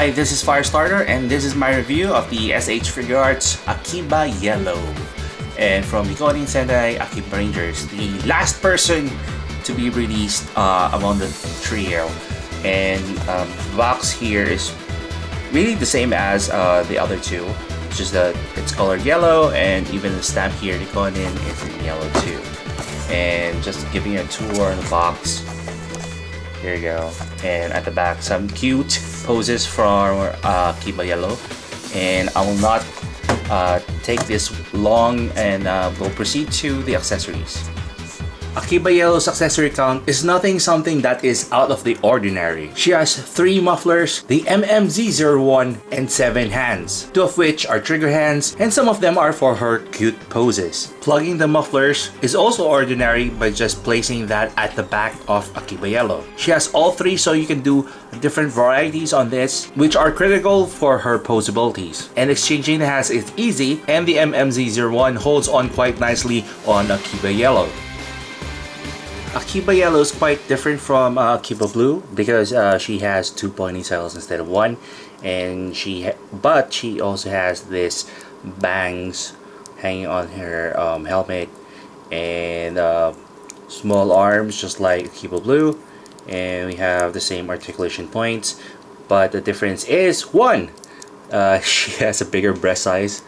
Hi, this is Firestarter and this is my review of the SH Figuarts Akiba Yellow. And from Ikonin Sentai Akibarangers, the last person to be released among the trio. And the box here is really the same as the other two. It's just that it's colored yellow, and even the stamp here, Ikonin, is in yellow too. And just giving you a tour in the box. Here you go. And at the back, some cute poses from Akiba Yellow. And I will not take this long, and we'll proceed to the accessories. Akiba Yellow's accessory count is something that is out of the ordinary. She has 3 mufflers, the MMZ01, and 7 hands, 2 of which are trigger hands, and some of them are for her cute poses. Plugging the mufflers is also ordinary by just placing that at the back of Akiba Yellow. She has all 3, so you can do different varieties on this, which are critical for her pose abilities. And exchanging the hands is easy, and the MMZ01 holds on quite nicely on Akiba Yellow. Akiba Yellow is quite different from Akiba Blue because she has 2 ponytails instead of 1, and but she also has this bangs hanging on her helmet, and small arms just like Akiba Blue, and we have the same articulation points, but the difference is 1. She has a bigger breast size.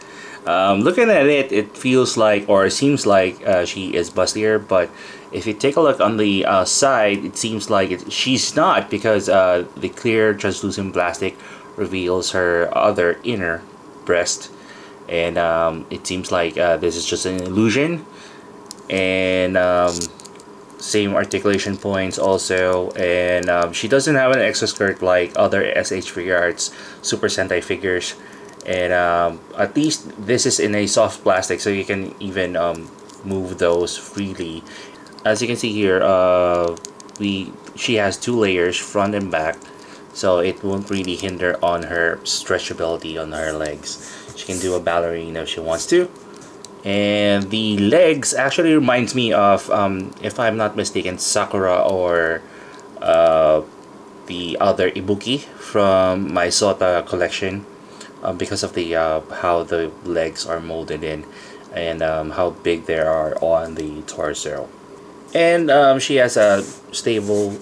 Looking at it, it feels like, or seems like she is bustier, but if you take a look on the side, it seems like she's not, because the clear translucent plastic reveals her other inner breast, and it seems like this is just an illusion. And same articulation points also, and she doesn't have an extra skirt like other SH Figuarts Super Sentai figures. And at least this is in a soft plastic, so you can even move those freely. As you can see here, she has 2 layers, front and back, so it won't really hinder on her stretchability on her legs. She can do a ballerina if she wants to. And the legs actually reminds me of, if I'm not mistaken, Sakura or the other Ibuki from my Sota collection. Because of the how the legs are molded in, and how big they are on the torso. And she has a stable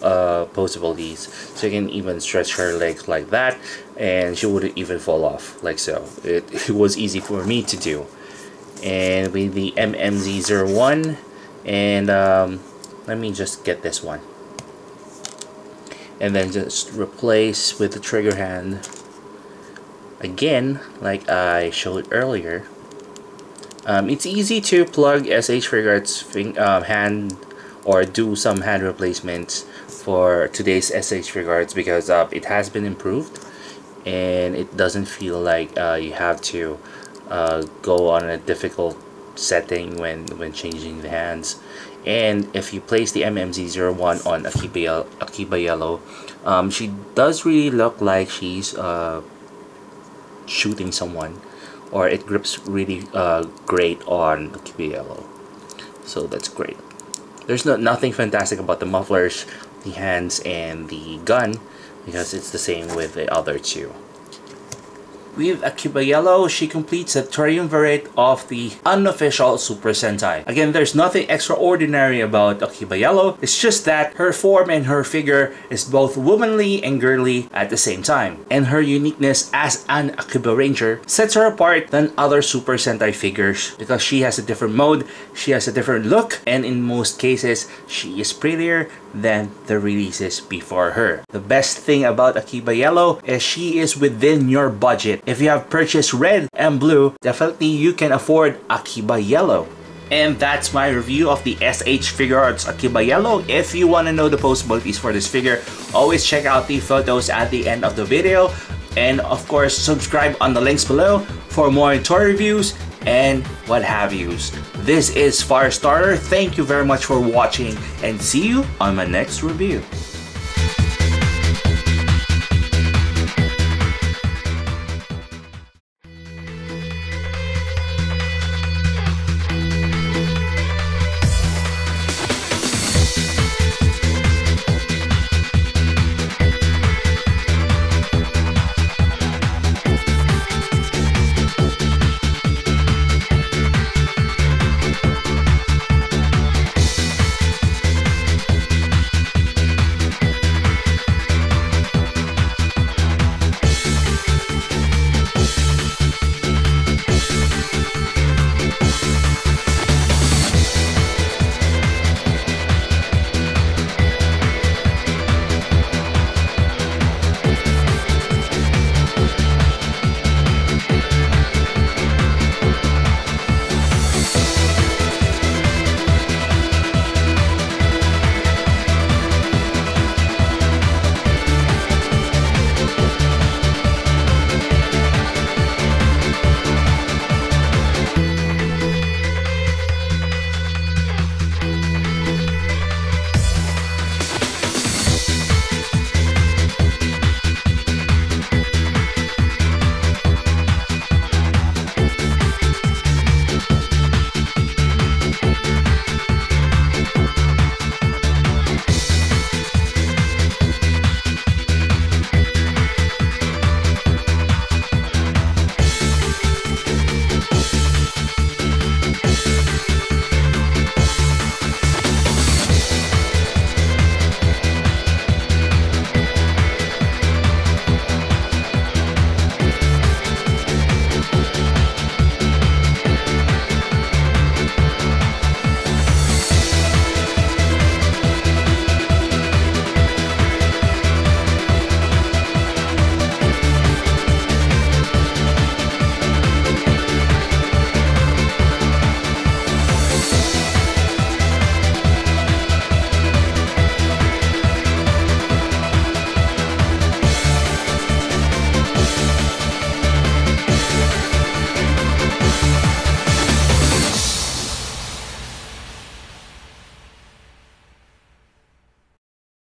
pose abilities, so you can even stretch her legs like that, and she wouldn't even fall off like so. It was easy for me to do. And with the MMZ01, and let me just get this one, and then just replace with the trigger hand. Again, like I showed earlier, it's easy to plug SH Figuarts hand, or do some hand replacements for today's SH Figuarts, because it has been improved, and it doesn't feel like you have to go on a difficult setting when changing the hands. And if you place the MMZ01 on Akiba Yellow, she does really look like she's shooting someone, or it grips really great on Akiba Yellow, so that's great. There's nothing fantastic about the mufflers, the hands, and the gun, because it's the same with the other 2. With Akiba Yellow, she completes the triumvirate of the unofficial Super Sentai. Again, there's nothing extraordinary about Akiba Yellow, it's just that her form and her figure is both womanly and girly at the same time. And her uniqueness as an Akibaranger sets her apart than other Super Sentai figures, because she has a different mode, she has a different look, and in most cases, she is prettier than the releases before her. The best thing about Akiba Yellow is she is within your budget. If you have purchased red and blue, definitely you can afford Akiba Yellow. And that's my review of the SH Figuarts Akiba Yellow. If you want to know the possibilities for this figure, always check out the photos at the end of the video. And of course, subscribe on the links below for more toy reviews and what have yous. This is Firestarter. Thank you very much for watching, and see you on my next review.